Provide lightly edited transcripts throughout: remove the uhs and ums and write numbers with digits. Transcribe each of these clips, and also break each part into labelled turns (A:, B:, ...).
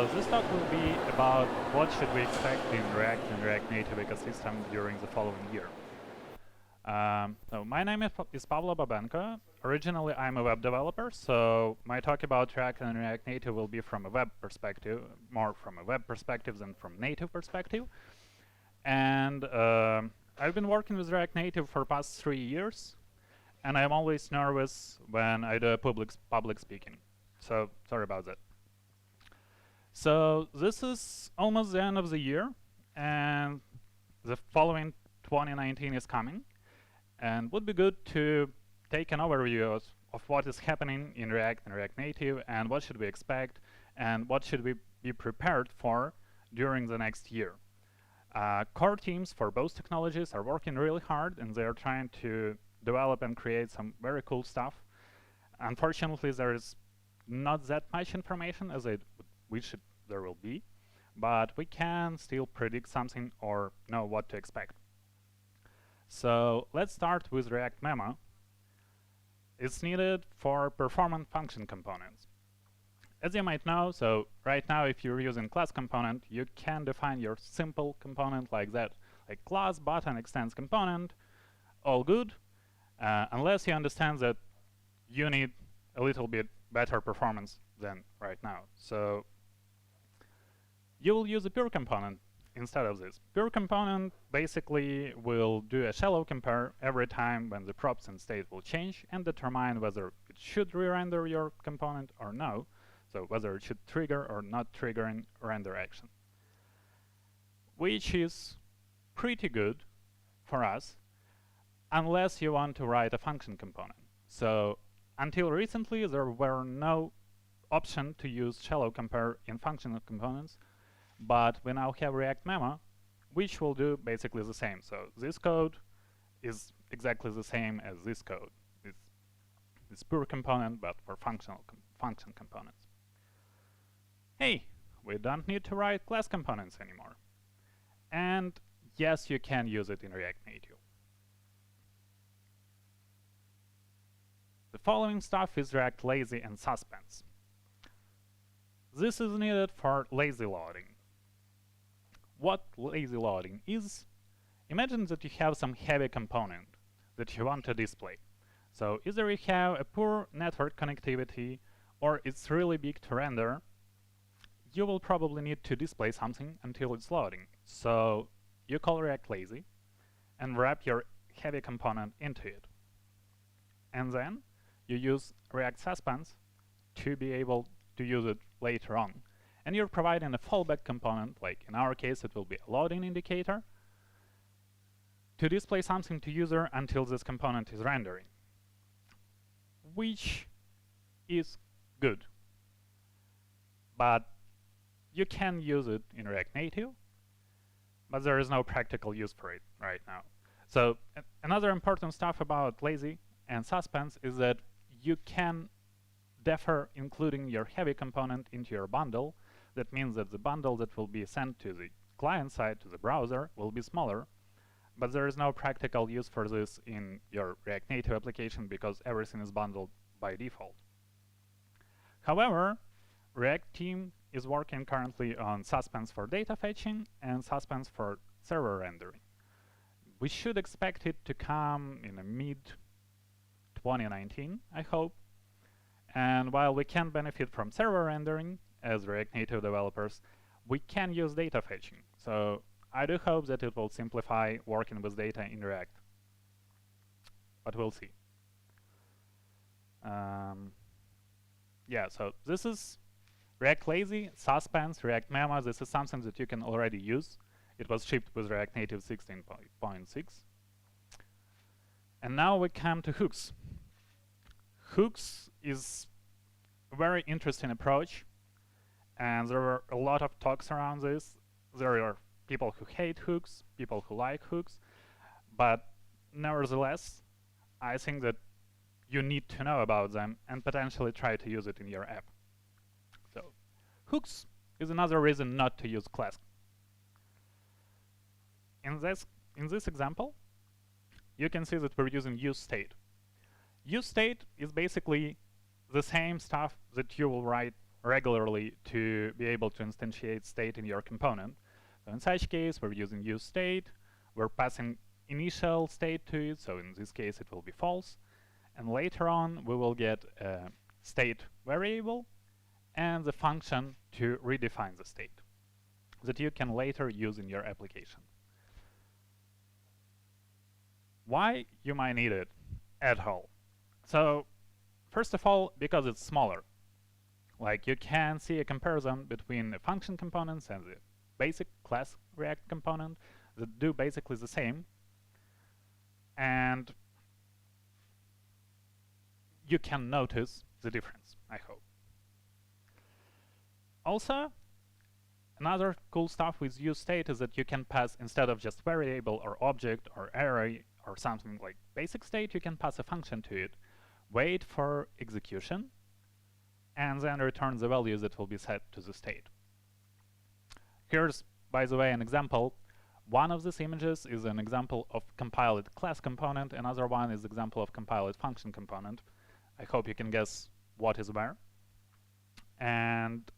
A: So this talk will be about what should we expect in React and React Native ecosystem during the following year. So my name is Pavlo Babenko. Originally, I'm a web developer, so my talk about React and React Native will be from a web perspective, more from a web perspective than from native perspective. And I've been working with React Native for the past 3 years, and I'm always nervous when I do public speaking. So sorry about that. So this is almost the end of the year, and the following 2019 is coming. And would be good to take an overview of what is happening in React and React Native, and what should we expect, and what should we be prepared for during the next year. Core teams for both technologies are working really hard, and they are trying to develop and create some very cool stuff. Unfortunately, there is not that much information as I wish there will be, but we can still predict something or know what to expect. So let's start with ReactMemo. It's needed for performant function components. As you might know, so right now if you're using class component, you can define your simple component like that, like class button extends component, all good, unless you understand that you need a little bit better performance than right now. So you will use a pure component instead of this. Pure component basically will do a shallow compare every time when the props and state will change and determine whether it should re-render your component or no, so whether it should trigger or not trigger in render action. Which is pretty good for us, unless you want to write a function component. So until recently, there were no option to use shallow compare in functional components, but we now have ReactMemo, which will do basically the same. So this code is exactly the same as this code. It's pure component, but for function components. Hey, we don't need to write class components anymore. And yes, you can use it in React Native. The following stuff is React Lazy and Suspends. This is needed for lazy loading. What lazy loading is, imagine that you have some heavy component that you want to display. So either you have a poor network connectivity or it's really big to render, you will probably need to display something until it's loading. So you call React Lazy and wrap your heavy component into it. And then you use React Suspends to be able to use it later on. And you're providing a fallback component, like in our case it will be a loading indicator, to display something to user until this component is rendering, which is good. But you can use it in React Native, but there is no practical use for it right now. So another important stuff about Lazy and Suspends is that you can defer including your heavy component into your bundle. That means that the bundle that will be sent to the client side, to the browser, will be smaller, but there is no practical use for this in your React Native application because everything is bundled by default. However, React team is working currently on Suspends for data fetching and Suspends for server rendering. We should expect it to come in mid-2019, I hope. And while we can benefit from server rendering as React Native developers, we can use data fetching. So I do hope that it will simplify working with data in React. But we'll see. Yeah, so this is React Lazy, Suspends, ReactMemo. This is something that you can already use. It was shipped with React Native 16.6. And now we come to hooks. Hooks is a very interesting approach, and there are a lot of talks around this. There are people who hate hooks, people who like hooks, but nevertheless, I think that you need to know about them and potentially try to use it in your app. So hooks is another reason not to use class. In this example, you can see that we're using useState. useState is basically the same stuff that you will write regularly to be able to instantiate state in your component. So in such case, we're using useState. We're passing initial state to it, so in this case it will be false. And later on, we will get a state variable and the function to redefine the state that you can later use in your application. Why you might need it at all? So first of all, because it's smaller. Like, you can see a comparison between the function components and the basic class React component that do basically the same. And you can notice the difference, I hope. Also, another cool stuff with useState is that you can pass, instead of just variable or object or array or something like basic state, you can pass a function to it, wait for execution, and then return the values that will be set to the state. Here's, by the way, an example. One of these images is an example of compiled class component, another one is example of compiled function component. I hope you can guess what is where. And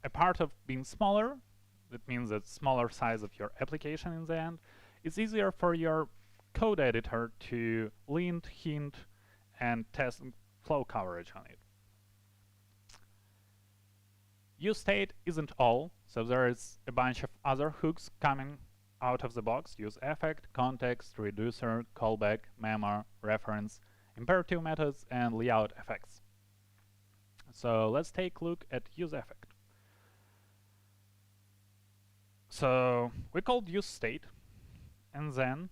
A: a part of being smaller, that means that smaller size of your application in the end, it's easier for your code editor to lint, hint, and test flow coverage on it. useState isn't all, so there is a bunch of other hooks coming out of the box: UseEffect, context, reducer, callback, memo, reference, imperative methods, and layout effects. So let's take a look at UseEffect. So we called useState, and then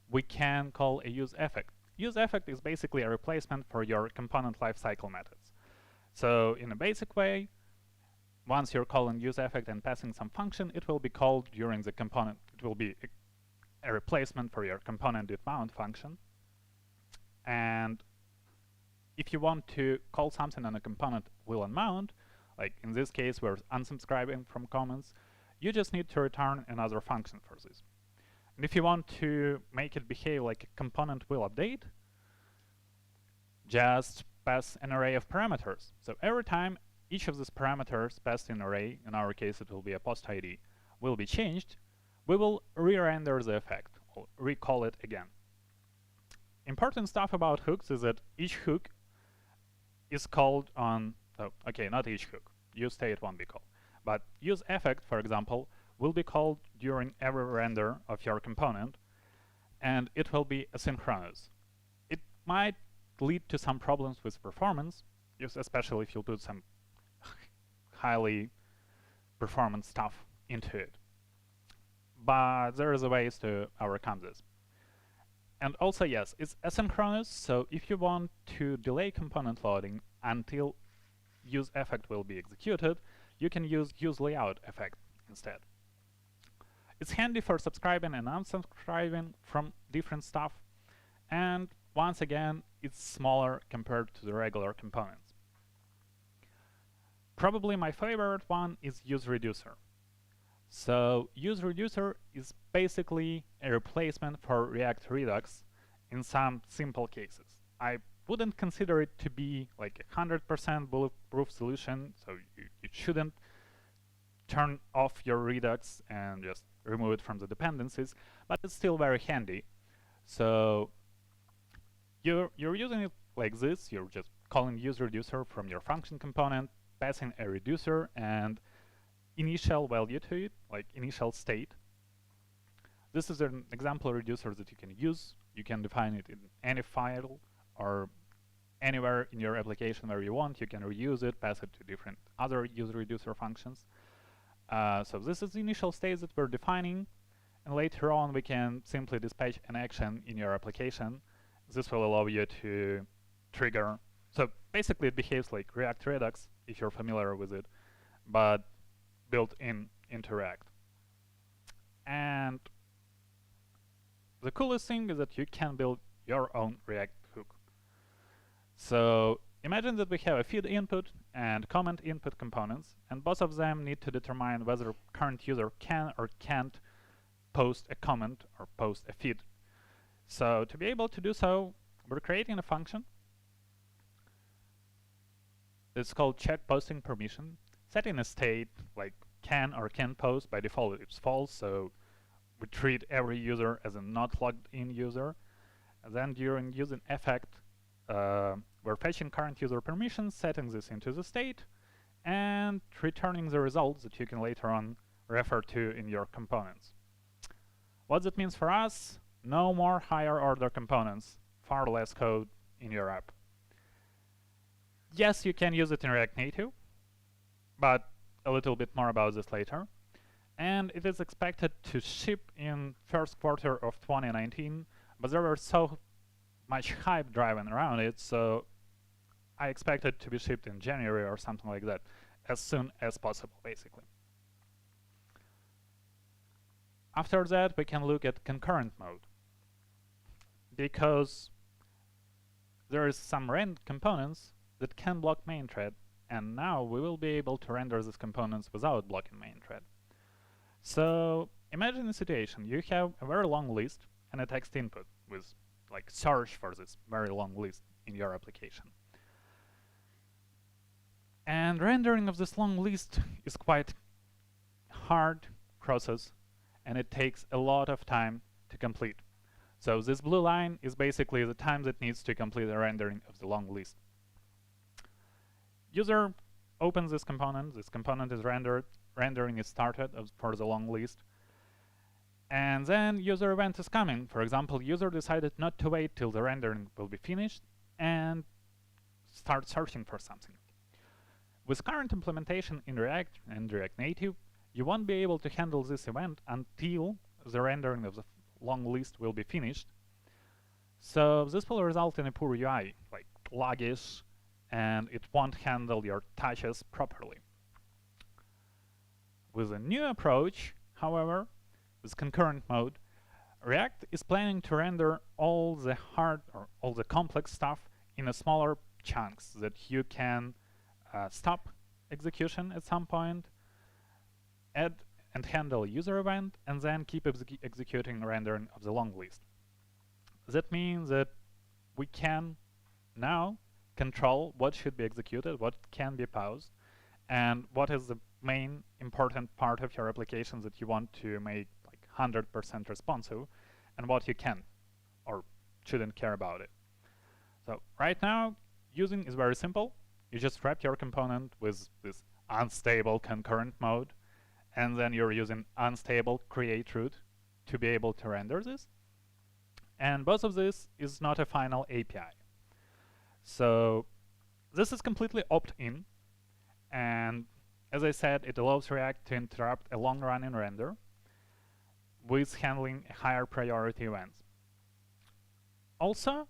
A: we can call a UseEffect. UseEffect is basically a replacement for your component lifecycle methods. So in a basic way, once you're calling UseEffect and passing some function, it will be called during the component. It will be a replacement for your component.mount function. And if you want to call something on a component will and mount, like in this case we're unsubscribing from comments, you just need to return another function for this. And if you want to make it behave like a component will update, just pass an array of parameters. So every time each of these parameters passed in array, in our case it will be a post ID, will be changed, we will re-render the effect, or recall it again. Important stuff about hooks is that each hook is called on, okay, not each hook, useState won't be called, but UseEffect, for example, will be called during every render of your component, and it will be asynchronous. It might lead to some problems with performance, especially if you put some highly performance stuff into it. But there is a ways to overcome this. And also, yes, it's asynchronous, so if you want to delay component loading until UseEffect will be executed, you can use UseLayoutEffect instead. It's handy for subscribing and unsubscribing from different stuff, and once again, it's smaller compared to the regular components. Probably my favorite one is UseReducer. So UseReducer is basically a replacement for React Redux in some simple cases. I wouldn't consider it to be like a 100% bulletproof solution, so you shouldn't turn off your Redux and just remove it from the dependencies, but it's still very handy. So you're using it like this, you're just calling UseReducer from your function component, passing a reducer and initial value to it, like initial state. This is an example reducer that you can use. You can define it in any file or anywhere in your application where you want. You can reuse it, pass it to different other UseReducer functions. So this is the initial state that we're defining, and later on we can simply dispatch an action in your application. This will allow you to trigger. So basically it behaves like React Redux, if you're familiar with it, but Builtin Interact. And the coolest thing is that you can build your own React hook. So imagine that we have a feed input and comment input components, and both of them need to determine whether current user can or can't post a comment or post a feed. So to be able to do so, we're creating a function It's called check posting permission. Setting a state like can or can't post, by default it's false, so we treat every user as a not logged in user. And then during UseEffect, we're fetching current user permissions, setting this into the state, and returning the results that you can later on refer to in your components. What that means for us: no more higher order components, far less code in your app. Yes, you can use it in React Native, but a little bit more about this later. And it is expected to ship in first quarter of 2019, but there was so much hype driving around it, so I expect it to be shipped in January or something like that, as soon as possible, basically. After that, we can look at concurrent mode, because there is some rend components that can block main thread, and now we will be able to render these components without blocking main thread. So imagine a situation: you have a very long list and a text input with like search for this very long list in your application. And rendering of this long list is quite hard process, and it takes a lot of time to complete. So this blue line is basically the time that needs to complete the rendering of the long list. User opens this component is rendered, rendering is started for the long list, and then user event is coming. For example, user decided not to wait till the rendering will be finished and start searching for something. With current implementation in React and React Native, you won't be able to handle this event until the rendering of the long list will be finished. So this will result in a poor UI, like laggish, and it won't handle your touches properly. With a new approach, however, with concurrent mode, React is planning to render all the hard or all the complex stuff in a smaller chunks that you can stop execution at some point, add and handle a user event, and then keep executing rendering of the long list. That means that we can now control what should be executed, what can be paused, and what is the main important part of your application that you want to make like 100% responsive, and what you can or shouldn't care about it. So right now, using is very simple. You just wrap your component with this unstable concurrent mode, and then you're using unstable create root to be able to render this. And both of this is not a final API. So this is completely opt-in, and as I said, it allows React to interrupt a long-running render with handling higher priority events. Also,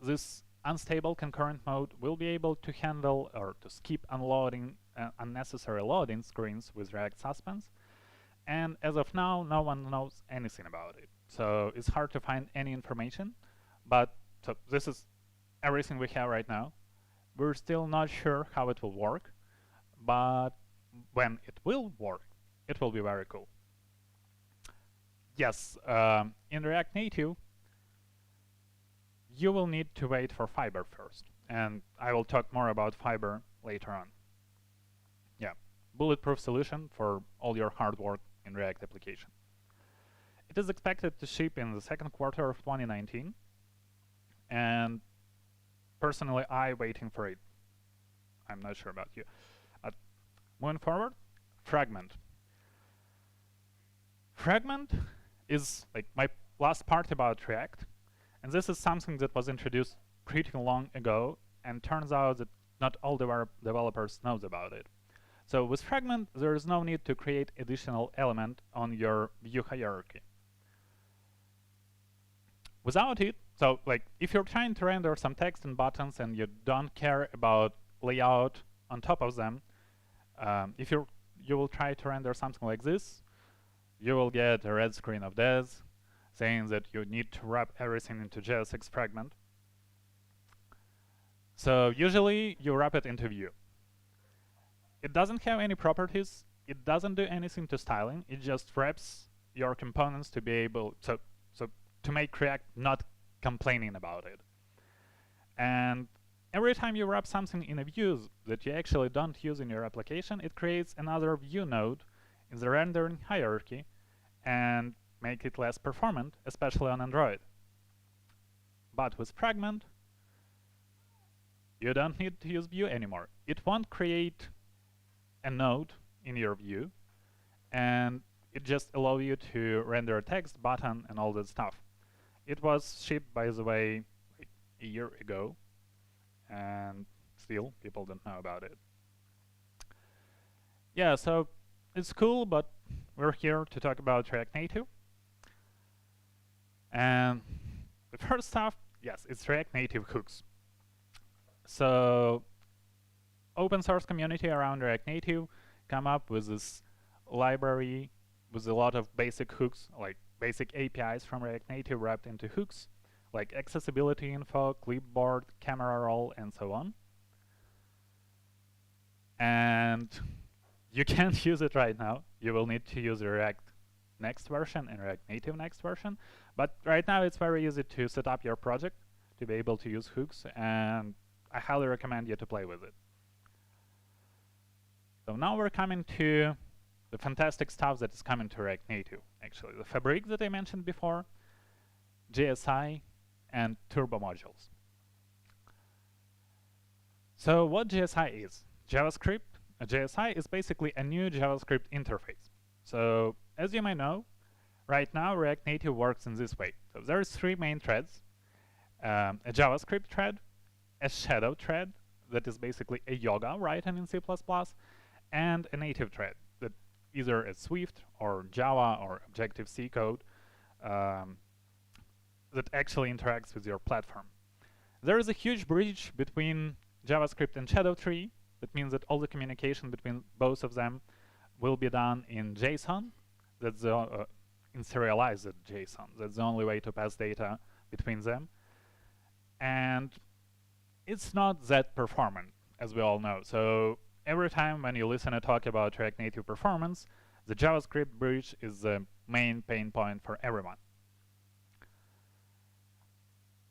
A: this unstable concurrent mode will be able to handle or to skip unloading unnecessary loading screens with ReactLazySuspends, and as of now, no one knows anything about it. So it's hard to find any information, but so this is everything we have right now. We're still not sure how it will work, but when it will work, it will be very cool. Yes, in React Native, you will need to wait for Fiber first, and I will talk more about Fiber later on. Yeah, bulletproof solution for all your hard work in React application. It is expected to ship in the second quarter of 2019, and personally, I'm waiting for it. I'm not sure about you. Moving forward, Fragment. Fragment is like my last part about React, and this is something that was introduced pretty long ago, and turns out that not all developers knows about it. So with Fragment, there is no need to create additional element on your view hierarchy. Without it, so like if you're trying to render some text and buttons and you don't care about layout on top of them, if you will try to render something like this, you will get a red screen of death saying that you need to wrap everything into JSX fragment. So usually you wrap it into view. It doesn't have any properties. It doesn't do anything to styling. It just wraps your components to be able to make React not complaining about it. And every time you wrap something in a view that you actually don't use in your application, it creates another view node in the rendering hierarchy and make it less performant, especially on Android. But with Fragment, you don't need to use view anymore. It won't create a node in your view, and it just allows you to render a text, button, and all that stuff. It was shipped, by the way, like a year ago, and still people don't know about it. Yeah, so it's cool, but we're here to talk about React Native. And the first stuff, yes, it's React Native hooks. So open source community around React Native come up with this library with a lot of basic hooks, like basic APIs from React Native wrapped into hooks, like accessibility info, clipboard, camera roll, and so on. And you can't use it right now. You will need to use React Next version and React Native Next version. But right now it's very easy to set up your project to be able to use hooks, and I highly recommend you to play with it. So now we're coming to the fantastic stuff that is coming to React Native, actually. The Fabric that I mentioned before, GSI, and Turbo modules. So what GSI is? JavaScript. A GSI is basically a new JavaScript interface. So as you may know, right now React Native works in this way. So there's three main threads. A JavaScript thread, a shadow thread that is basically a yoga written in C++, and a native thread that either is Swift or Java or Objective-C code that actually interacts with your platform. There is a huge bridge between JavaScript and shadow tree. That means that all the communication between both of them will be done in JSON. That's the in serialized JSON. That's the only way to pass data between them. And it's not that performant, as we all know. So every time when you listen to talk about React Native performance, the JavaScript bridge is the main pain point for everyone.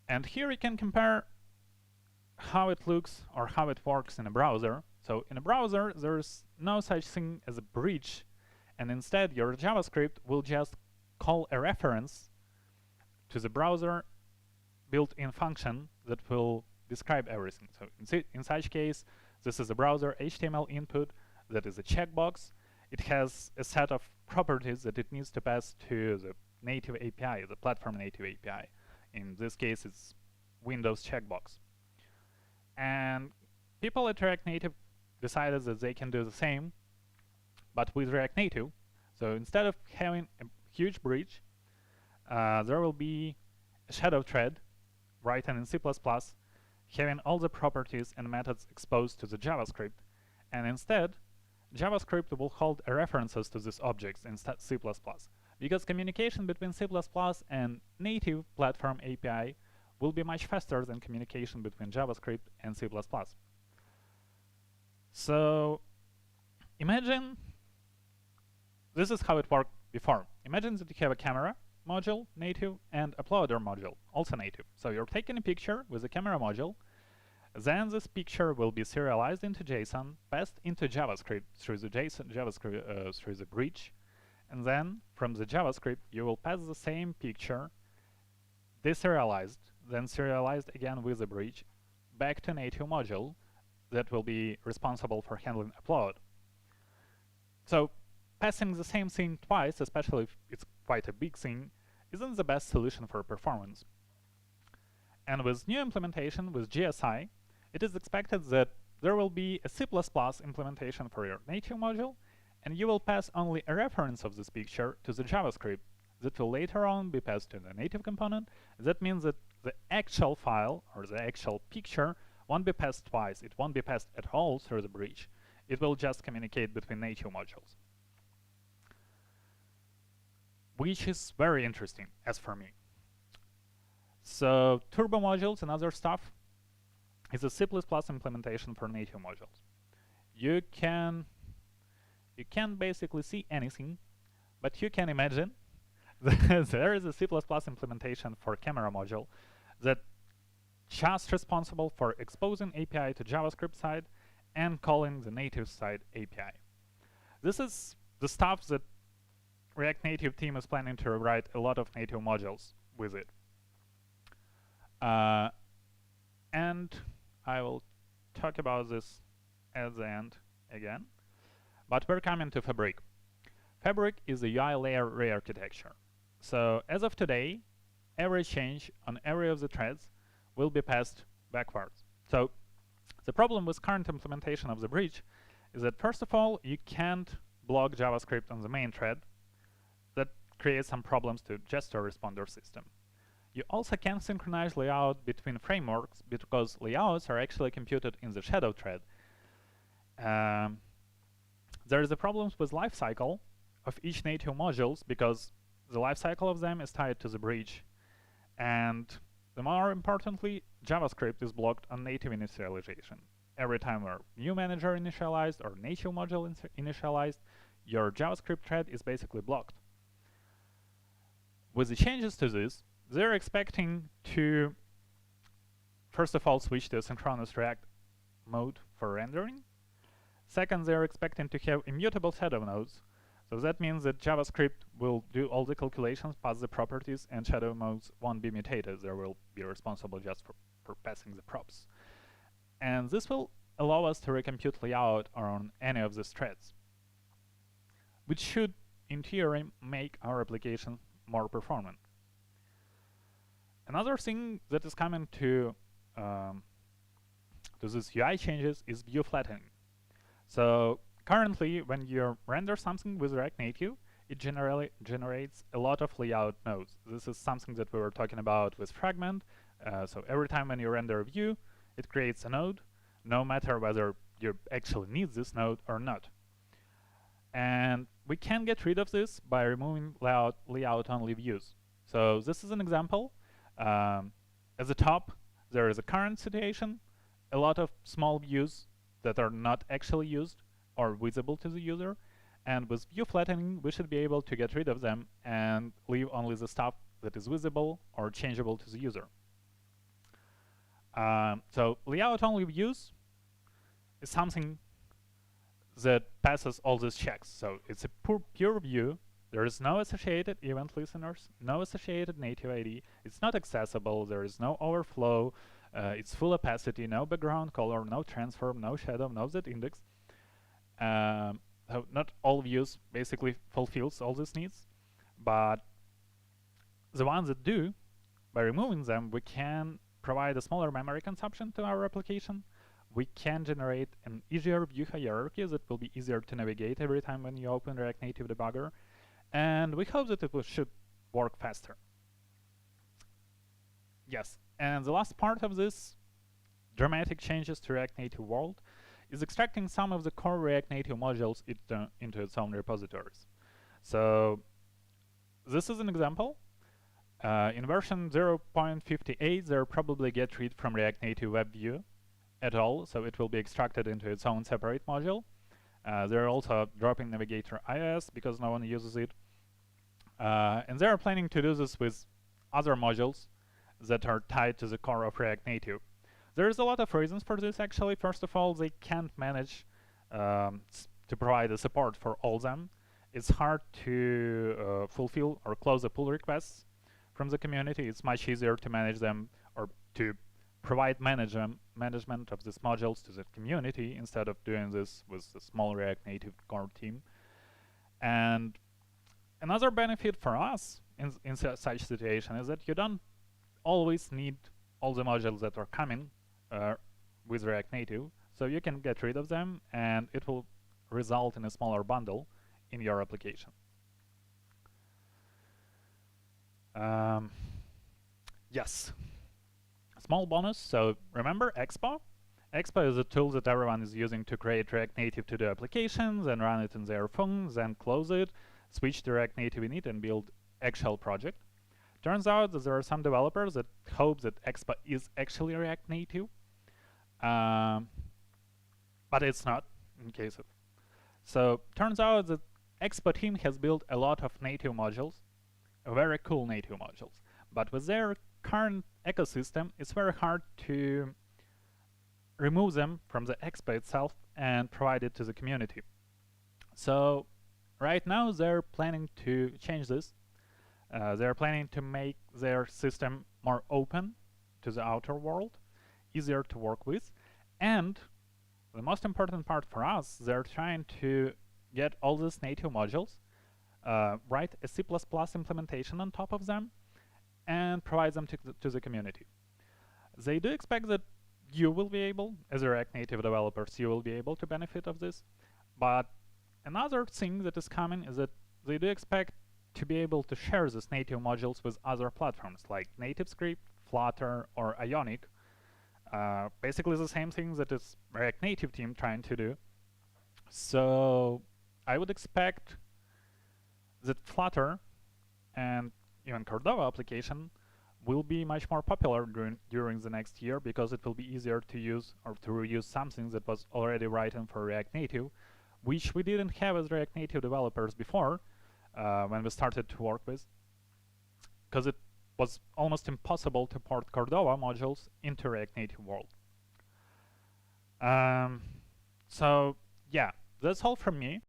A: And here you can compare how it looks or how it works in a browser. So in a browser, there's no such thing as a bridge, and instead your JavaScript will just call a reference to the browser built-in function that will describe everything. So in such case, this is a browser HTML input that is a checkbox. It has a set of properties that it needs to pass to the native API, the platform native API. In this case, it's Windows checkbox. And people at React Native decided that they can do the same, but with React Native. So instead of having a huge bridge, there will be a shadow thread written in C++, having all the properties and methods exposed to the JavaScript. And instead, JavaScript will hold references to these objects in C++, because communication between C++ and native platform API will be much faster than communication between JavaScript and C++. So imagine this is how it worked before. Imagine that you have a camera module, native, and uploader module, also native. So you're taking a picture with a camera module, then this picture will be serialized into JSON, passed into JavaScript through the through the bridge, and then from the JavaScript you will pass the same picture deserialized, then serialized again with the bridge, back to native module that will be responsible for handling upload. So passing the same thing twice, especially if it's quite a big thing, isn't the best solution for performance. And with new implementation, with GSI, it is expected that there will be a C++ implementation for your native module, and you will pass only a reference of this picture to the JavaScript that will later on be passed to the native component. That means that the actual file or the actual picture won't be passed twice. It won't be passed at all through the bridge. It will just communicate between native modules, which is very interesting, as for me. So turbo modules and other stuff is a C++ implementation for native modules. You can basically see anything, but you can imagine that there is a C++ implementation for camera module that just responsible for exposing API to JavaScript side and calling the native side API. This is the stuff that React Native team is planning to write a lot of native modules with it. And I will talk about this at the end again. But we're coming to Fabric. Fabric is a UI layer re-architecture. So as of today, every change on every of the threads will be passed backwards. So the problem with current implementation of the bridge is that, first of all, you can't block JavaScript on the main thread. That creates some problems to gesture responder system. You also can't synchronize layout between frameworks because layouts are actually computed in the shadow thread. There is a problem with lifecycle of each native modules because the lifecycle of them is tied to the bridge. And the more importantly, JavaScript is blocked on native initialization. Every time a new manager initialized or native module initialized, your JavaScript thread is basically blocked. With the changes to this, they're expecting to, first of all, switch to a synchronous React mode for rendering. Second, they're expecting to have immutable shadow nodes. So that means that JavaScript will do all the calculations, pass the properties, and shadow nodes won't be mutated. They will be responsible just for passing the props. And this will allow us to recompute layout on any of these threads, which should, in theory, make our application more performant. Another thing that is coming to these UI changes is view flattening. So currently, when you render something with React Native, it generally generates a lot of layout nodes. This is something that we were talking about with Fragment. So every time when you render a view, it creates a node, no matter whether you actually need this node or not. And we can get rid of this by removing layout-only views. So this is an example. At the top, there is a current situation, a lot of small views that are not actually used or visible to the user. And with view flattening, we should be able to get rid of them and leave only the stuff that is visible or changeable to the user. So layout-only views is something that passes all these checks. So it's a pure view. There is no associated event listeners, no associated native ID. It's not accessible. There is no overflow. It's full opacity, no background color, no transform, no shadow, no z-index. So not all views basically fulfills all these needs, but the ones that do, by removing them, we can provide a smaller memory consumption to our application. We can generate an easier view hierarchy that will be easier to navigate every time when you open React Native debugger, and we hope that it should work faster. Yes, and the last part of this dramatic changes to React Native world is extracting some of the core React Native modules into its own repositories. So this is an example. In version 0.58, they'll probably get rid from React Native Web View at all, so it will be extracted into its own separate module. They're also dropping Navigator iOS because no one uses it. And they're planning to do this with other modules that are tied to the core of React Native. There's a lot of reasons for this, actually. First of all, they can't manage to provide the support for all of them. It's hard to fulfill or close the pull requests from the community. It's much easier to manage them or to provide management of these modules to the community instead of doing this with the small React Native core team. And another benefit for us in such situation is that you don't always need all the modules that are coming with React Native, so you can get rid of them and it will result in a smaller bundle in your application. Yes. Small bonus, so remember Expo? Expo is a tool that everyone is using to create React Native to do applications and run it in their phones, then close it, switch to React Native in it, and build actual project. Turns out that there are some developers that hope that Expo is actually React Native, but it's not in case of. So turns out that Expo team has built a lot of native modules, very cool native modules, but with their current ecosystem, it's very hard to remove them from the expo itself and provide it to the community. So right now they're planning to change this. They're planning to make their system more open to the outer world, easier to work with, and the most important part for us, they're trying to get all these native modules, write a C++ implementation on top of them, and provide them to the community. They do expect that you will be able, as a React Native developers, you will be able to benefit of this. But another thing that is coming is that they do expect to be able to share these native modules with other platforms like NativeScript, Flutter, or Ionic. Basically the same thing that is React Native team trying to do. So I would expect that Flutter and even Cordova application will be much more popular during the next year, because it will be easier to use or to reuse something that was already written for React Native, which we didn't have as React Native developers before when we started to work with, because it was almost impossible to port Cordova modules into React Native world. So yeah, that's all from me.